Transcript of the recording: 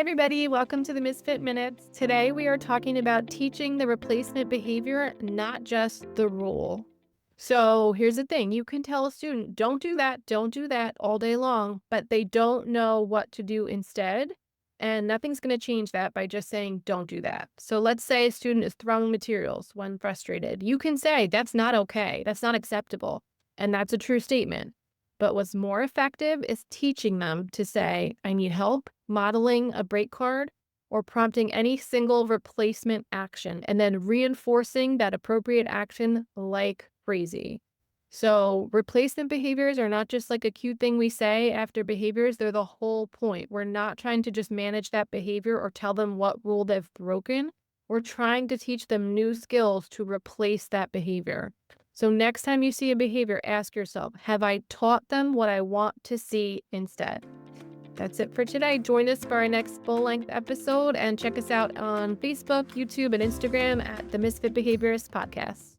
everybody, welcome to the Misfit Minutes. Today we are talking about teaching the replacement behavior, not just the rule. So here's the thing, you can tell a student, don't do that all day long, but they don't know what to do instead. And nothing's going to change that by just saying, don't do that. So let's say a student is throwing materials when frustrated. You can say, that's not okay. That's not acceptable. And that's a true statement. But what's more effective is teaching them to say, I need help, modeling a break card, or prompting any single replacement action, and then reinforcing that appropriate action like crazy. So replacement behaviors are not just like a cute thing we say after behaviors, they're the whole point. We're not trying to just manage that behavior or tell them what rule they've broken. We're trying to teach them new skills to replace that behavior. So next time you see a behavior, ask yourself, have I taught them what I want to see instead? That's it for today. Join us for our next full-length episode and check us out on Facebook, YouTube, and Instagram at the Misfit Behaviorists Podcast.